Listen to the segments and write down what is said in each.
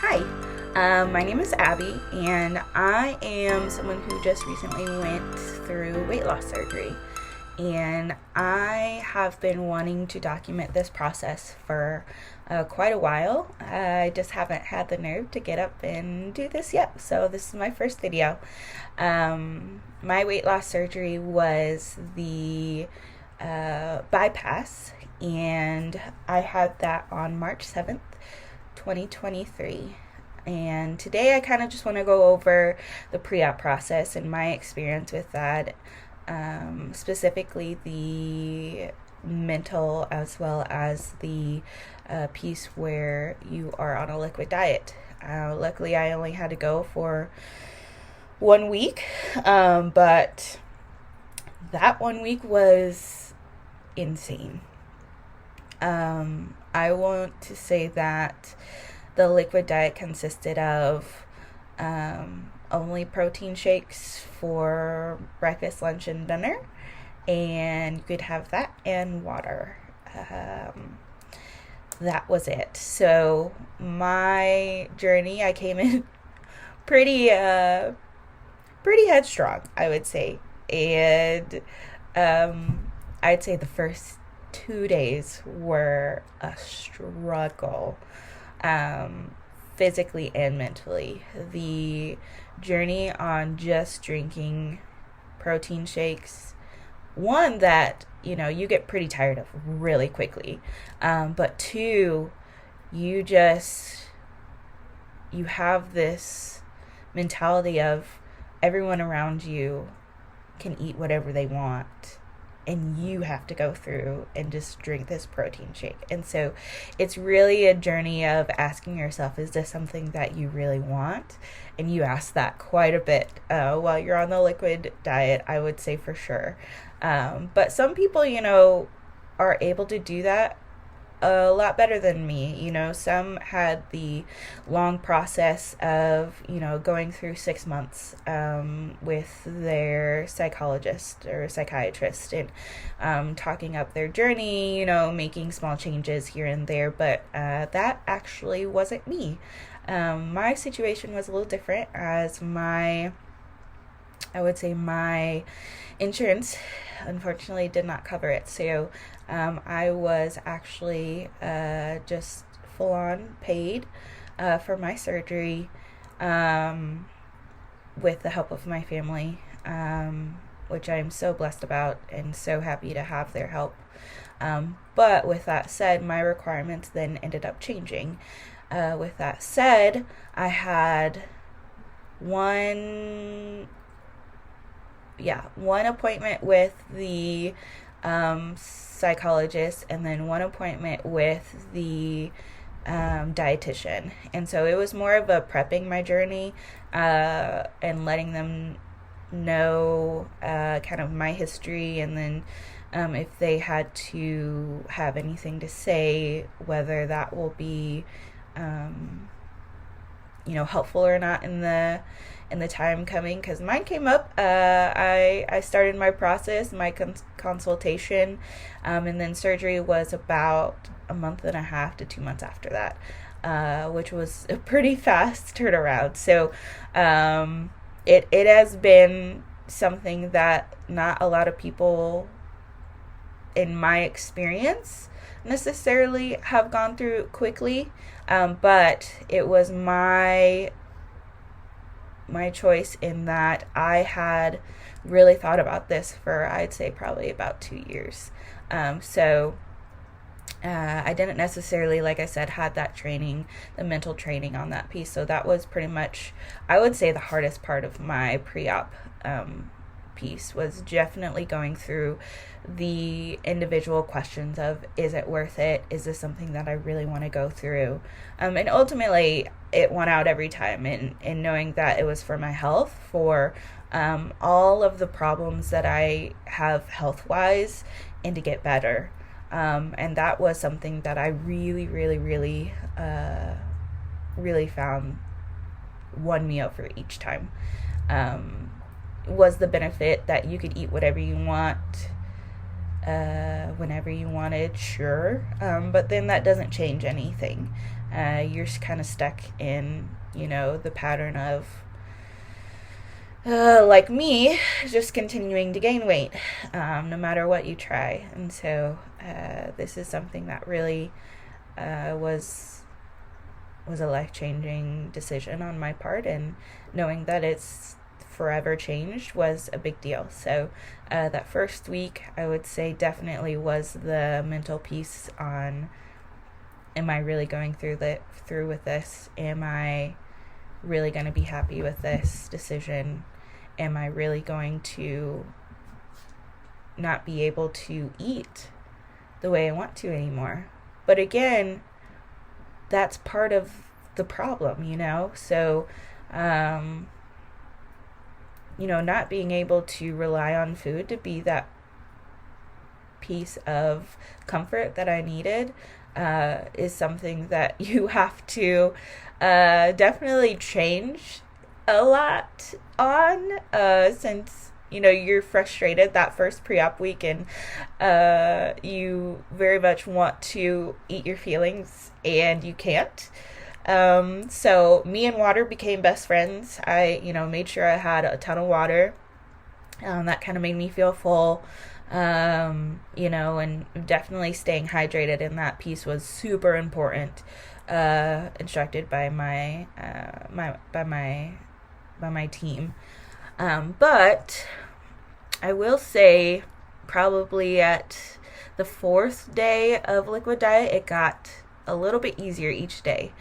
Hi, my name is Abby, and I am someone who just recently went through weight loss surgery. And I have been wanting to document this process for quite a while. I just haven't had the nerve to get up and do this yet. So, this is my first video. My weight loss surgery was the bypass, and I had that on March 7th. 2023. And today I kind of just want to go over the pre-op process and my experience with that, specifically the mental as well as the piece where you are on a liquid diet. Luckily, I only had to go for 1 week, but that 1 week was insane. I want to say that the liquid diet consisted of only protein shakes for breakfast, lunch, and dinner, and you could have that and water. That was it. So my journey, I came in pretty headstrong, I would say, and I'd say the first 2 days were a struggle, physically and mentally. The journey on just drinking protein shakes, one, that you get pretty tired of really quickly, but two, you have this mentality of everyone around you can eat whatever they want, and you have to go through and just drink this protein shake. And so it's really a journey of asking yourself, is this something that you really want? And you ask that quite a bit while you're on the liquid diet, I would say, for sure. But some people, are able to do that a lot better than me. Some had the long process of, going through 6 months with their psychologist or psychiatrist and talking up their journey, making small changes here and there. But that actually wasn't me. My situation was a little different, as I would say my insurance unfortunately did not cover it. So I was actually just full on paid for my surgery with the help of my family, which I'm so blessed about and so happy to have their help. But with that said, my requirements then ended up changing. With that said, I had one appointment with the psychologist, and then one appointment with the dietitian. And so it was more of a prepping my journey and letting them know kind of my history, and then if they had to have anything to say, whether that will be helpful or not in the time coming, because mine came up. I started my process, my consultation, and then surgery was about a month and a half to 2 months after that, which was a pretty fast turnaround. So it has been something that not a lot of people, in my experience, necessarily have gone through quickly, but it was my choice, in that I had really thought about this for, I'd say, probably about 2 years. So I didn't necessarily, like I said, had that training, the mental training on that piece. So that was pretty much, I would say, the hardest part of my pre-op piece, was definitely going through the individual questions of, is it worth it? Is this something that I really want to go through? And ultimately, it won out every time, in knowing that it was for my health, for all of the problems that I have health-wise, and to get better. And that was something that I really, really, really, really found won me over each time. Was the benefit that you could eat whatever you want, whenever you wanted, sure, but then that doesn't change anything. you're kind of stuck in, the pattern of, like me, just continuing to gain weight, no matter what you try. And so this is something that really was a life-changing decision on my part, and knowing that it's forever changed was a big deal. So that first week, I would say, definitely was the mental piece on, am I really going through with this? Am I really going to be happy with this decision? Am I really going to not be able to eat the way I want to anymore? But again, that's part of the problem, So, not being able to rely on food to be that piece of comfort that I needed is something that you have to definitely change a lot on, since you're frustrated that first pre-op week, and you very much want to eat your feelings and you can't. So me and water became best friends. I made sure I had a ton of water. That kind of made me feel full. And definitely staying hydrated in that piece was super important. Instructed by my team. But I will say, probably at the 4th day of liquid diet, it got a little bit easier each day.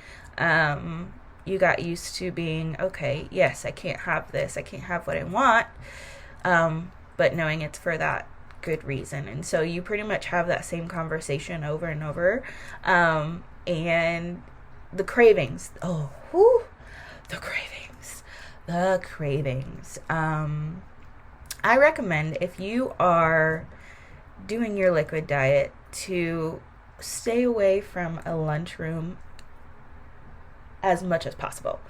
You got used to being, okay, yes, I can't have this, I can't have what I want, but knowing it's for that good reason. And so you pretty much have that same conversation over and over. And the cravings, the cravings. I recommend, if you are doing your liquid diet, to stay away from a lunchroom as much as possible.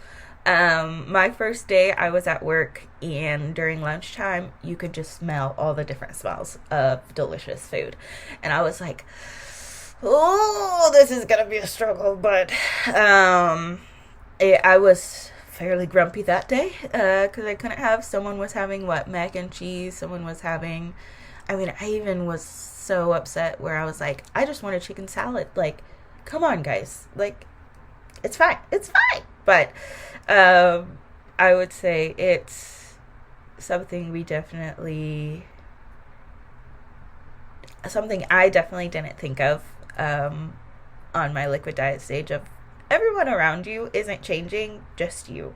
My first day, I was at work, and during lunchtime, you could just smell all the different smells of delicious food. And I was like, oh, this is going to be a struggle. But I was fairly grumpy that day because I couldn't have. Someone was having, mac and cheese. Someone was having, I even was so upset where I was like, I just want a chicken salad. Like, come on, guys. Like, it's fine. But I would say it's something I definitely didn't think of on my liquid diet stage, of everyone around you isn't changing, just you.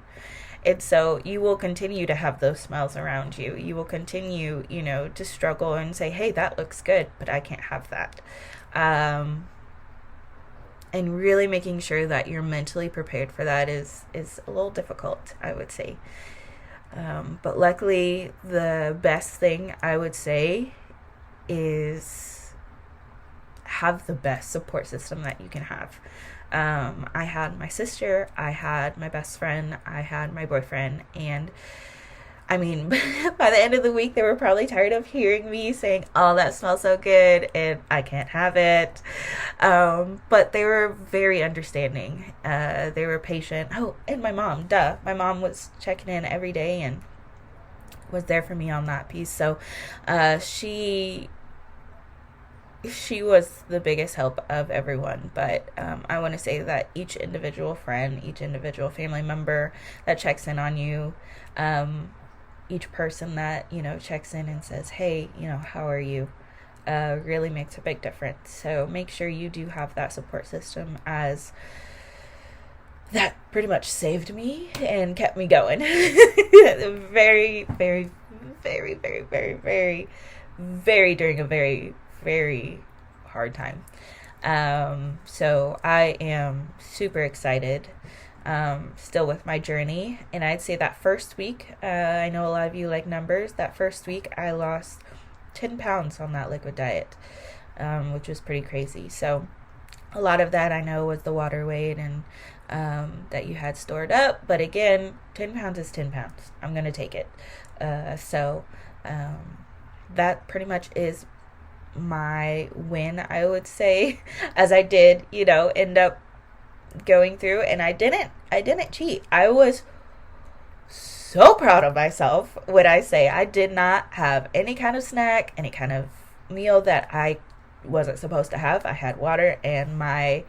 And so you will continue to have those smells around you. You will continue, to struggle and say, hey, that looks good, but I can't have that. And really making sure that you're mentally prepared for that is a little difficult, I would say. But luckily, the best thing I would say is have the best support system that you can have. I had my sister, I had my best friend, I had my boyfriend, and by the end of the week, they were probably tired of hearing me saying, oh, that smells so good, and I can't have it. But they were very understanding. They were patient. Oh, and my mom, my mom was checking in every day and was there for me on that piece. So she was the biggest help of everyone. But I want to say that each individual friend, each individual family member that checks in on you, each person that, checks in and says, hey, how are you, really makes a big difference. So make sure you do have that support system, as that pretty much saved me and kept me going. Very, very, very, very, very, very, very, during a very, very hard time. So I am super excited still with my journey, and I'd say that first week, I know a lot of you like numbers. That first week I lost 10 pounds on that liquid diet, which was pretty crazy. So a lot of that I know was the water weight and that you had stored up, but again, 10 pounds is 10 pounds. I'm gonna take it. So that pretty much is my win, I would say, as I did, end up going through, and I didn't cheat. I was so proud of myself when I say I did not have any kind of snack, any kind of meal that I wasn't supposed to have. I had water and my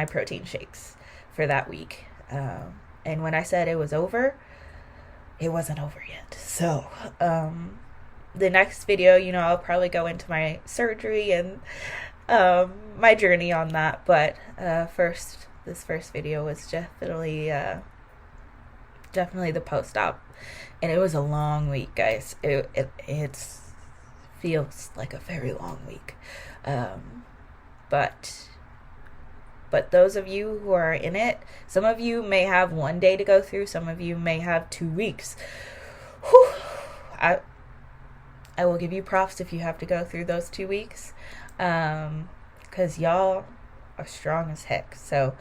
protein shakes for that week. And when I said it was over, it wasn't over yet. So, the next video, I'll probably go into my surgery and my journey on that. But this first video was definitely the post-op, and it was a long week, guys. It feels like a very long week, but those of you who are in it, some of you may have 1 day to go through, some of you may have 2 weeks. Whew. I will give you props if you have to go through those 2 weeks, because y'all are strong as heck. So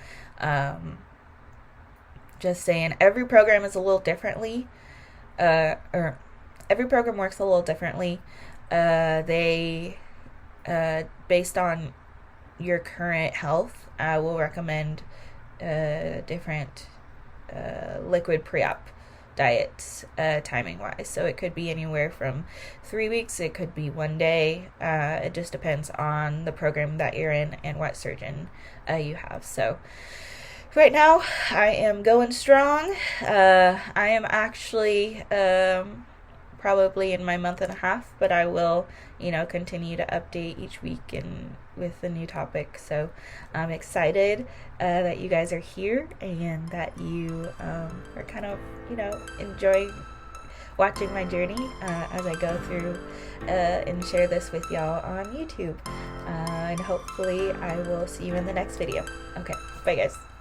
just saying, every program is a little differently, or every program works a little differently. They based on your current health, I will recommend different liquid PreOp diets, timing wise. So it could be anywhere from 3 weeks, it could be 1 day. It just depends on the program that you're in and what surgeon you have. So right now I am going strong. I am actually probably in my month and a half, but I will continue to update each week and with a new topic. So I'm excited that you guys are here and that you are kind of enjoying watching my journey as I go through and share this with y'all on YouTube, and hopefully I will see you in the next video. Okay, bye guys.